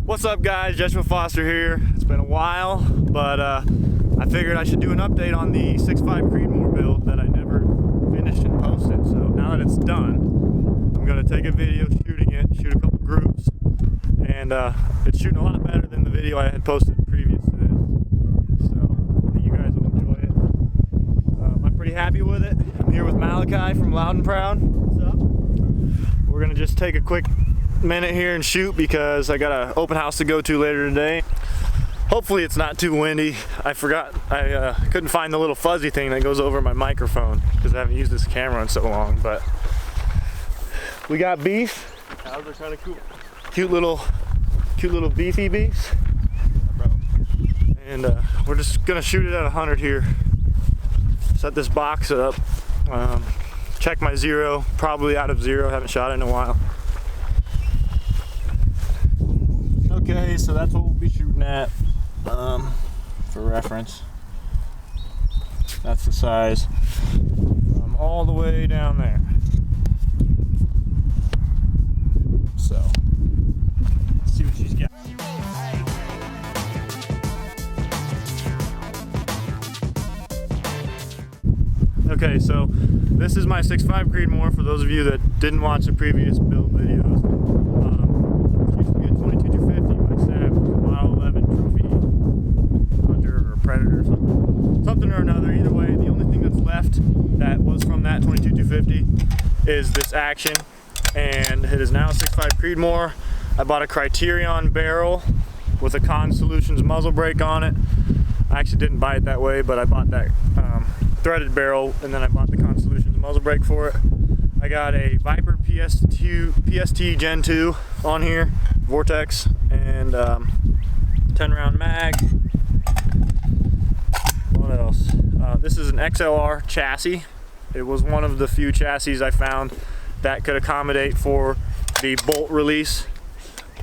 What's up guys, Joshua Foster here. It's been a while, but I figured I should do an update on the 6.5 Creedmoor build that I never finished and posted. So now that it's done, I'm gonna take a video shooting it, shoot a couple groups, and it's shooting a lot better than the video I had posted previous to this. So I think you guys will enjoy it. I'm pretty happy with it. I'm here with Malachi from Loud and Proud. What's up? We're gonna just take a quick minute here and shoot because I got an open house to go to later today. Hopefully it's not too windy. I forgot I couldn't find the little fuzzy thing that goes over my microphone because I haven't used this camera in so long. But we got beef. Cows are kind of cool. Cute little beefy beefs. Bro. And we're just gonna shoot it at 100 here. Set this box up. Check my zero. Probably out of zero. Haven't shot it in a while. Okay, so that's what we'll be shooting at, for reference. That's the size, all the way down there. So, let's see what she's got. Okay, so this is my 6.5 Creedmoor for those of you that didn't watch the previous build videos. Predator, something or another. Either way, the only thing that's left that was from that 22-250 is this action, and it is now a 6.5 Creedmoor. I bought a Criterion barrel with a Con Solutions muzzle brake on it. I actually didn't buy it that way, but I bought that threaded barrel, and then I bought the Con Solutions muzzle brake for it. I got a Viper PST Gen 2 on here, Vortex, and 10-round mag. What else? This is an XLR chassis. It was one of the few chassis I found that could accommodate for the bolt release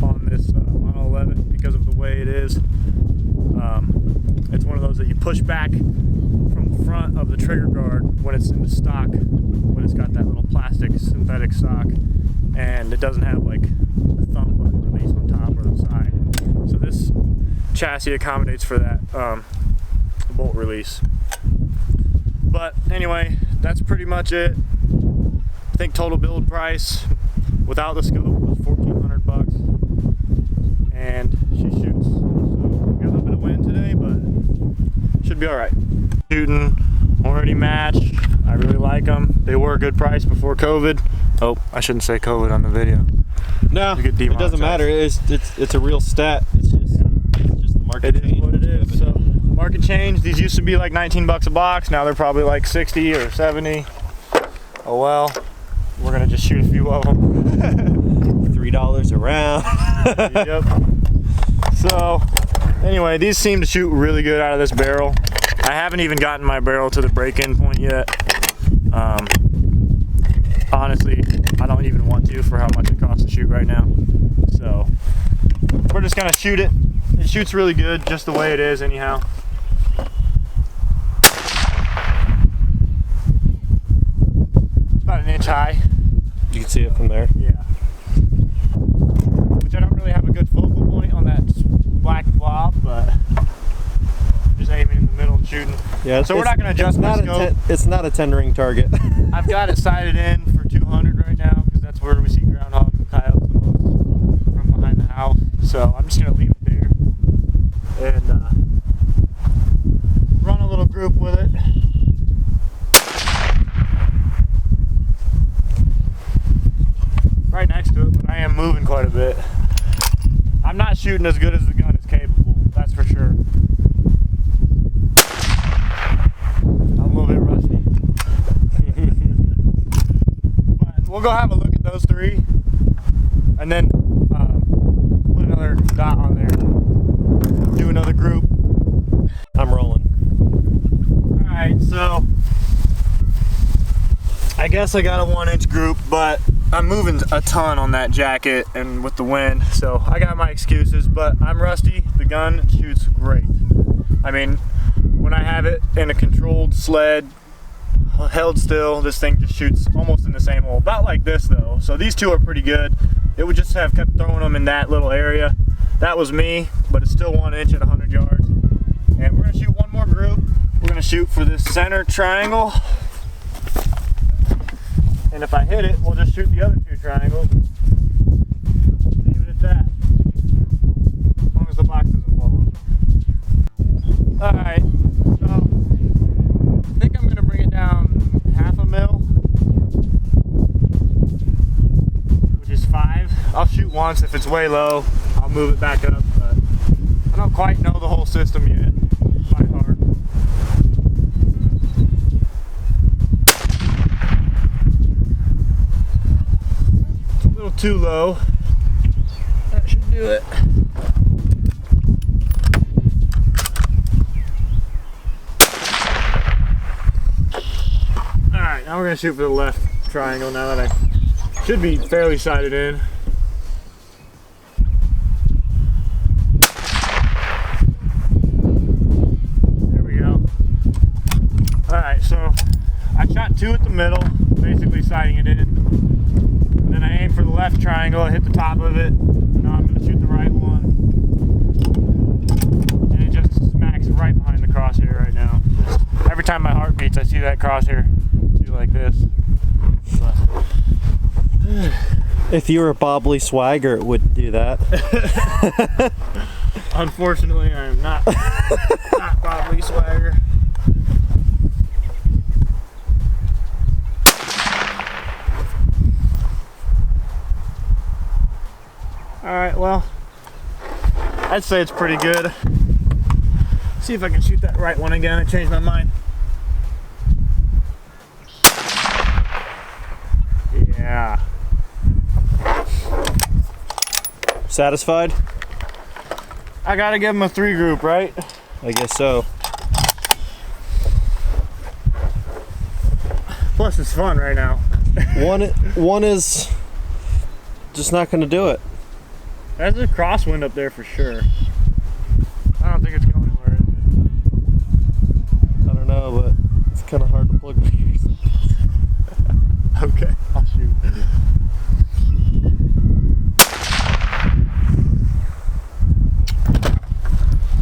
on this Model 11 because of the way it is. It's one of those that you push back from the front of the trigger guard when it's in the stock, when it's got that little plastic synthetic stock, and it doesn't have like a thumb button release on top or the side. So this chassis accommodates for that. Bolt release. But anyway, that's pretty much it. I think total build price without the scope was $1,400, and she shoots. So we got a little bit of wind today, but should be all right. Shooting already matched. I really like them. They were a good price before COVID. Oh, I shouldn't say COVID on the video. No, it doesn't matter. It's a real stat. It's just the market. It is what it is. So. Market change. These used to be like 19 bucks a box. Now they're probably like 60 or 70. Oh well, we're gonna just shoot a few of them. $3 a round. Yep. So anyway, these seem to shoot really good out of this barrel. I haven't even gotten my barrel to the break-in point yet. Honestly, I don't even want to for how much it costs to shoot right now. So we're just gonna shoot it. It shoots really good just the way it is anyhow. About an inch high. You can see it from there. Yeah. Which I don't really have a good focal point on that black blob, but I'm just aiming in the middle and shooting. Yeah. So we're not going to adjust my scope. It's not a 10-ring target. I've got it sighted in for 200 right now because that's where we see groundhogs and coyotes the most from behind the house. So I'm just going to leave it there and run a little group with it. Right next to it, but I am moving quite a bit. I'm not shooting as good as the gun is capable, that's for sure. I'm a little bit rusty. But we'll go have a look at those three and then put another dot on there. Do another group. I'm rolling. Alright, so I guess I got a 1-inch group, but I'm moving a ton on that jacket and with the wind, so I got my excuses, but I'm rusty. The gun shoots great. I mean, when I have it in a controlled sled, held still, this thing just shoots almost in the same hole. About like this though, so these two are pretty good. It would just have kept throwing them in that little area. That was me, but it's still 1 inch at 100 yards. And we're gonna shoot one more group. We're gonna shoot for this center triangle. And if I hit it, we'll just shoot the other 2 triangles. Leave it at that. As long as the box doesn't fall over. Alright, so I think I'm gonna bring it down 1/2 mil, which is 5. I'll shoot once. If it's way low, I'll move it back up, but I don't quite know the whole system yet by heart. It's a little too low. That should do it. Alright, now we're going to shoot for the left triangle now that I should be fairly sighted in. There we go. Alright, so I shot 2 at the middle, basically sighting it in. Then I aimed for the left triangle, I hit the top of it. Now I'm going to shoot the right one. And it just smacks right behind the crosshair right now. Every time my heart beats, I see that crosshair do like this. But if you were Bob Lee Swagger, it would do that. unfortunately, I am not Bob Lee Swagger. Alright, well, I'd say it's pretty good. See if I can shoot that right one again. I changed my mind. Yeah. Satisfied? I gotta give him a 3 group, right? I guess so. Plus, it's fun right now. One is just not going to do it. There's a crosswind up there for sure. I don't think it's going anywhere. I don't know, but it's kind of hard to plug my ears. Okay, I'll shoot.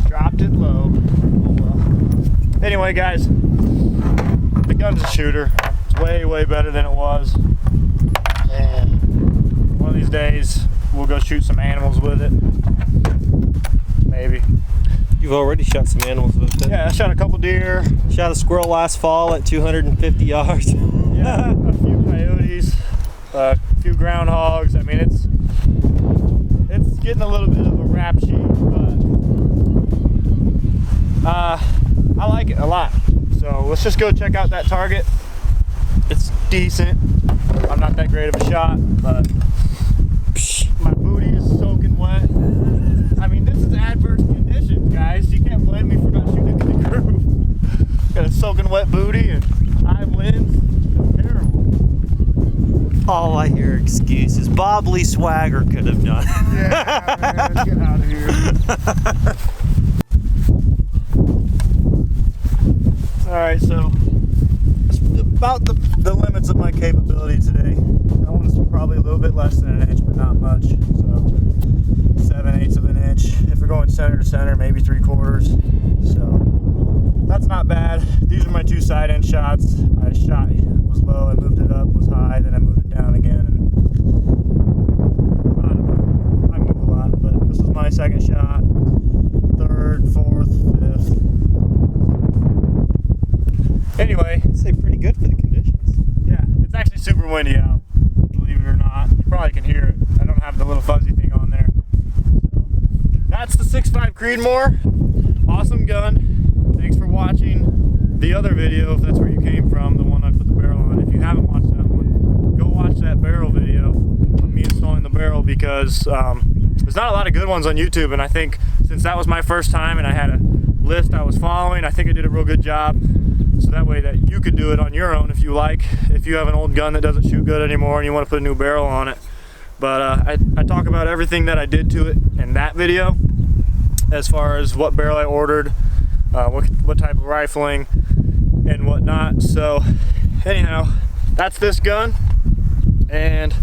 Dropped it low. Oh well. Anyway, guys, the gun's a shooter. It's way, way better than it was. And one of these days, we'll go shoot some animals with it. Maybe. You've already shot some animals with it. Yeah, I shot a couple deer. Shot a squirrel last fall at 250 yards. Yeah, a few coyotes, a few groundhogs. I mean, it's getting a little bit of a rap sheet, but I like it a lot. So let's just go check out that target. It's decent. I'm not that great of a shot, but my booty is soaking wet. I mean, this is adverse conditions, guys. You can't blame me for not shooting in the groove. Got a soaking wet booty and high winds. It's terrible. All I hear excuses. Bob Lee Swagger could have done. Yeah, man, get out of here. Alright, so that's about the limits of my capability today. That one's probably a little bit less than an inch, but not much. So 7/8 of an inch. If we're going center to center, maybe 3/4. So that's not bad. These are my 2 side end shots. I shot was low, I moved it up, was high, then I moved it down again. And I don't know. I move a lot, but this was my second shot. 3rd, 4th, 5th. Anyway, I'd say pretty good for the conditions. yeah, it's actually super windy out, believe it or not. You probably can hear it. I don't have the little fuzzy thing on there. So, that's the 6.5 Creedmoor. Awesome gun. Thanks for watching the other video, if that's where you came from, the one I put the barrel on. If you haven't watched that one, go watch that barrel video of me installing the barrel, because there's not a lot of good ones on YouTube, and I think since that was my first time and I had a list I was following, I think I did a real good job. So that way that you could do it on your own if you like. If you have an old gun that doesn't shoot good anymore and you want to put a new barrel on it. But I talk about everything that I did to it in that video, as far as what barrel I ordered, what type of rifling and whatnot. So anyhow, that's this gun, and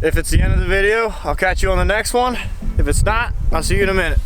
if it's the end of the video, I'll catch you on the next one. If it's not, I'll see you in a minute.